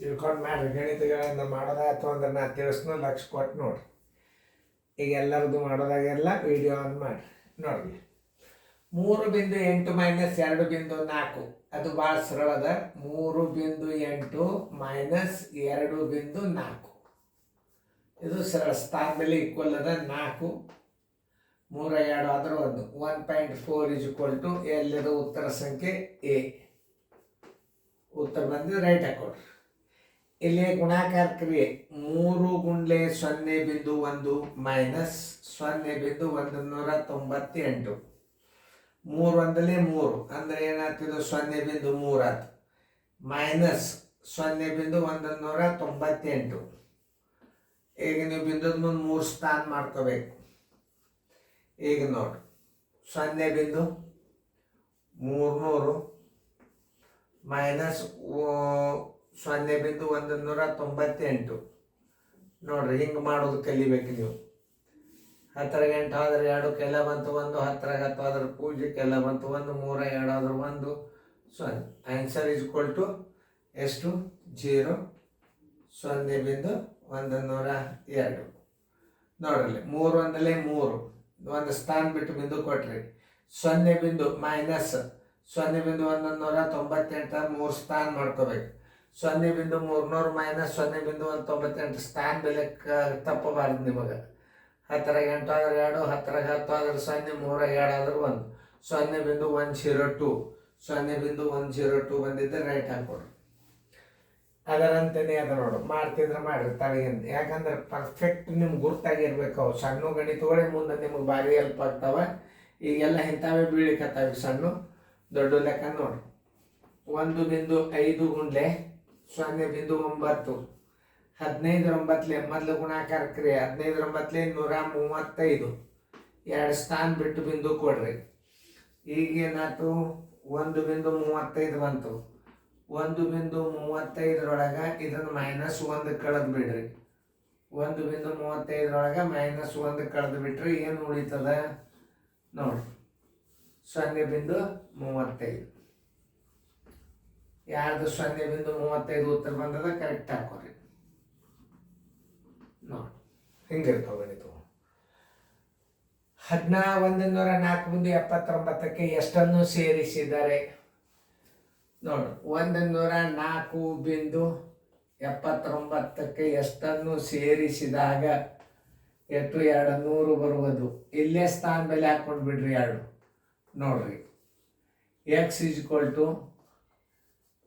ತಿಳ್ಕೊಂಡು ಮಾಡ್ರಿ. ಗಣಿತಗಳನ್ನು ಮಾಡೋದಾಯ್ತು ಅಂದ್ರೆ ನಾ ತಿಳಿಸ್ನೋ ಲಕ್ಷ ಕೊಟ್ಟು ನೋಡ್ರಿ. ಈಗ ಎಲ್ಲರದು ಮಾಡೋದಾಗೆಲ್ಲ ವಿಡಿಯೋ ಆನ್ ಮಾಡಿರಿ ನೋಡ್ರಿ. 3.8 ಮೈನಸ್ 2.4 ಅದು ಭಾಳ ಸರಳ ಅದ. 3.8 ಮೈನಸ್ 2.4 ಇದು ಸರಳ. ಸ್ಥಾನದಲ್ಲಿ ಈಕ್ವಲ್ ಅದ. 4 3 2 ಆದ್ರೆ 1.4 ಇಸ್ ಈಕ್ವಲ್ ಟು ಎಲ್ಲಿದ ಉತ್ತರ ಸಂಖ್ಯೆ ಎ. ಉತ್ತರ ಬಂದಿದ್ದು ರೈಟ್ ಹಾಕೊಡ್ರಿ. ಇಲ್ಲಿ ಗುಣಾಕಾರ ಕ್ರಿಯೆ 3 ಗುಂಡ್ಲೆ 0.1 ಮೈನಸ್ 0.198. 3 ಒಂದಲೇ 3 ಅಂದ್ರೆ ಏನಾಗ್ತಿದ್ದು 0.3 ಆಯ್ತು. ಮೈನಸ್ 0.198. ಈಗ ನೀವು ಬಿಂದುದ ಮುಂದೆ 3 ಸ್ಥಾನ ಮಾಡ್ಕೋಬೇಕು. ಈಗ ನೋಡಿ 0.300 ಮೈನಸ್ 0.198 ನೋಡ್ರಿ. ಹಿಂಗೆ ಮಾಡೋದು ಕಲಿಬೇಕು ನೀವು. 10 ಗಂಟೆ ಆದ್ರೆ 2 ಕೆಲ ಬಂತು 1, 10 10 ಆದ್ರೆ 0 ಕೆಲ ಬಂತು 1, 3 2 ಆದ್ರೆ 1 0. ಆನ್ಸರ್ ಈಸ್ ಈಕ್ವಲ್ ಟು ಎಷ್ಟು? 0 0.102 ನೋಡ್ರಿ. 3 ಒಂದಲೇ 3 ಒಂದು ಸ್ಥಾನ ಬಿಟ್ಟು ಬಿಂದು ಕೊಟ್ರಿ. 0 ಮೈನಸ್ 0.198 3 ಸ್ಥಾನ ಮಾಡ್ಕೋಬೇಕು. 0.300 ಮೈನಸ್ 0.198 ಸ್ಥಾನ ಬೆಲೆ ತಪ್ಪಬಾರ್ದು ನಿಮಗೆ. 10 ಗಂಟೆ ಆದ್ರೆ 2, 10 10 ಆದ್ರೆ 0, 3 2 ಆದ್ರೆ 1 0.102 0.102 ಬಂದಿದ್ದರೆ ರೈಟ್ ಹಾಕೊಡ್ರಿ. ಅದರಂತೆಯೇ ಅದು ನೋಡು. ಮಾಡ್ತಿದ್ರೆ ಮಾಡ್ರಿ ತಳಗಿಂದ. ಯಾಕಂದ್ರೆ ಪರ್ಫೆಕ್ಟ್ ನಿಮ್ಗೆ ಗುರ್ತಾಗಿರ್ಬೇಕು. ಅವು ಸಣ್ಣ ಗಣಿತಗಳೇ ಮುಂದೆ ನಿಮ್ಗೆ ಭಾರಿ ಹೆಲ್ಪ್ ಆಗ್ತಾವೆ. ಈಗೆಲ್ಲ ಇಂಥವೇ ಬೀಳಿಕತ್ತಾವ. ಸಣ್ಣ ದೊಡ್ಡ ಲೆಕ್ಕ ನೋಡ್ರಿ. 1.5 ಗುಂಡ್ಲೆ 0.9 15 9 ಮೊದಲು ಗುಣಾಕಾರ ಕ್ರಿಯೆ 15 9 135 2 ಸ್ಥಾನ ಬಿಟ್ಟು ಬಿಂದು ಕೊಡ್ರಿ. ಈಗೇನಾಯ್ತು? 1.35 ಬಂತು. 1.35 ಇದನ್ನು -1 ಕಳೆದು ಬಿಡ್ರಿ. 1.35 -1 ಕಳೆದು ಬಿಟ್ರಿ ಏನು ಉಳಿತದ ನೋಡಿ? 0.35. ಯಾರ್ದು 0.35 ಉತ್ತರ ಬಂದದ ಕರೆಕ್ಟ್ ಹಾಕೋರಿ ನೋಡಿ. ಹಿಂಗಿರ್ತಾವ ಗಣಿತ. 1,104.79ಕ್ಕೆ ಎಷ್ಟನ್ನು ಸೇರಿಸಿದ್ದಾರೆ ನೋಡು. 104.79ಕ್ಕೆ ಎಷ್ಟನ್ನು ಸೇರಿಸಿದಾಗ ಎಷ್ಟು? 200 ಬರುವುದು. ಇಲ್ಲೇ ಸ್ಥಾನ ಬೆಲೆ ಹಾಕೊಂಡು ಬಿಡ್ರಿ 2 ನೋಡ್ರಿ. x is equal to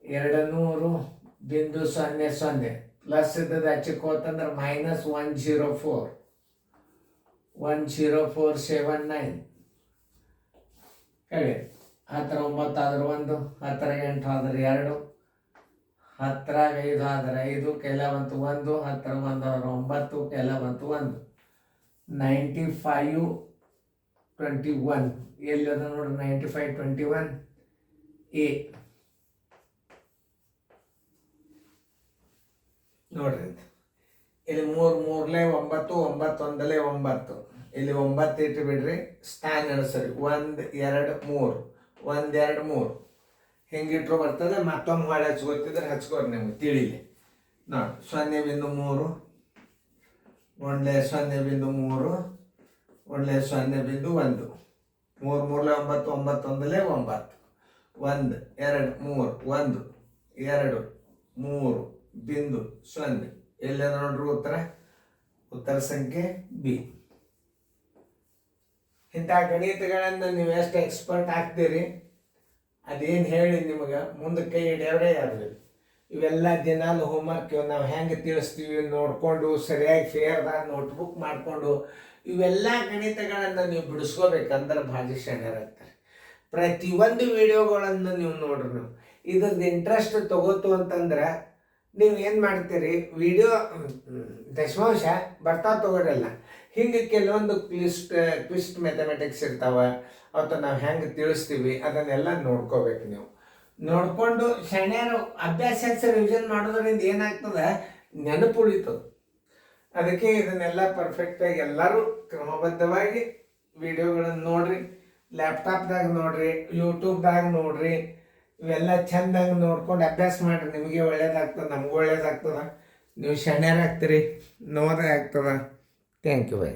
200.00 plus ಇದ್ದದ್ದು ಹಚ್ಚಿಕೋತಂದ್ರೆ -104 10479 ಕಡೆ 10 9 ಆದ್ರೆ 1, 10 8 ಆದ್ರೆ 2, 10 5 ಆದ್ರೆ 5 ಕೆಲ ಬಂತು 1, 10 1 ಆದ್ರೆ 9 ಕೆಲ ಬಂತು 1 9521 ಎಲ್ಲದ ನೋಡ್ರಿ. 9521 ಎ ನೋಡ್ರಿ. ಇಲ್ಲಿ 3 3 9 9 ಒಂದಲೇ 9 ಇಲ್ಲಿ 9 ಇಟ್ಟು ಬಿಡ್ರಿ. ಸ್ಥಾನ ಎಣಿಸ್ರಿ. 1 2 3 1 2 3 ಹಿಂಗಿಟ್ರು ಬರ್ತದೆ. ಮತ್ತೊಮ್ಮೆ ಮಾಡಿ ಹಚ್ಕೋತಿದ್ರೆ ಹಚ್ಕೋರಿ ನಿಮ್ಗೆ ತಿಳಿಲಿ ನೋಡಿ. 0.3 1 0.3 1 0.1 3 3 9 9 ಒಂದಲೇ 9 1 2 3 1 2 3 ಬಿಂದು 0 ಎಲ್ಲ ನೋಡ್ರಿ. ಉತ್ತರ ಸಂಖ್ಯೆ ಬಿ. ಇಂಥ ಗಣಿತಗಳನ್ನು ನೀವು ಎಷ್ಟು ಎಕ್ಸ್ಪರ್ಟ್ ಆಗ್ತೀರಿ ಅದೇನು ಹೇಳಿ ನಿಮಗೆ ಮುಂದೆ ಕೈ ಹಿಡಿಯೋರೇ ಯಾರು. ಇವೆಲ್ಲ ದಿನಾಲು ಹೋಮ್ವರ್ಕ್ ನಾವು ಹೆಂಗೆ ತಿಳಿಸ್ತೀವಿ ನೋಡಿಕೊಂಡು ಸರಿಯಾಗಿ ಫೇರ್ದಾಗ ನೋಟ್ಬುಕ್ ಮಾಡಿಕೊಂಡು ಇವೆಲ್ಲ ಗಣಿತಗಳನ್ನು ನೀವು ಬಿಡಿಸ್ಕೋಬೇಕಂದ್ರೆ ಭಾಳ ಶಾಣ್ಯರಾಗ್ತಾರೆ. ಪ್ರತಿಯೊಂದು ವಿಡಿಯೋಗಳನ್ನು ನೀವು ನೋಡ್ರಿ. ನೀವು ಇದ್ರದ್ದು ಇಂಟ್ರೆಸ್ಟ್ ತಗೋತು ಅಂತಂದ್ರೆ ನೀವು ಏನು ಮಾಡ್ತೀರಿ? ವಿಡಿಯೋ ದಶಮಾಂಶ ಬರ್ತಾ ತಗೋರಲ್ಲ. ಹಿಂಗೆ ಕೆಲವೊಂದು ಕ್ವಿಸ್ಟ್ ಮ್ಯಾಥಮೆಟಿಕ್ಸ್ ಇರ್ತಾವೆ. ಅವತ್ತು ನಾವು ಹೆಂಗೆ ತಿಳಿಸ್ತೀವಿ ಅದನ್ನೆಲ್ಲ ನೋಡ್ಕೋಬೇಕು. ನೀವು ನೋಡಿಕೊಂಡು ಶಾಣ್ಯರು ಅಭ್ಯಾಸ ರಿವಿಷನ್ ಮಾಡೋದ್ರಿಂದ ಏನಾಗ್ತದೆ? ನೆನಪು ಉಳಿತದೆ. ಅದಕ್ಕೆ ಇದನ್ನೆಲ್ಲ ಪರ್ಫೆಕ್ಟಾಗಿ ಎಲ್ಲರೂ ಕ್ರಮಬದ್ಧವಾಗಿ ವಿಡಿಯೋಗಳನ್ನು ನೋಡ್ರಿ. ಲ್ಯಾಪ್ಟಾಪ್ದಾಗ ನೋಡ್ರಿ, ಯೂಟ್ಯೂಬ್ದಾಗ ನೋಡ್ರಿ. ಇವೆಲ್ಲ ಚೆಂದಾಗಿ ನೋಡ್ಕೊಂಡು ಅಭ್ಯಾಸ ಮಾಡಿರಿ, ನಿಮಗೆ ಒಳ್ಳೇದಾಗ್ತದೆ, ನಮಗೂ ಒಳ್ಳೇದಾಗ್ತದೆ, ನೀವು ಶಾಣ್ಯರಾಗ್ತೀರಿ, ನೋಡೇ ಆಗ್ತದೆ. Thank you by.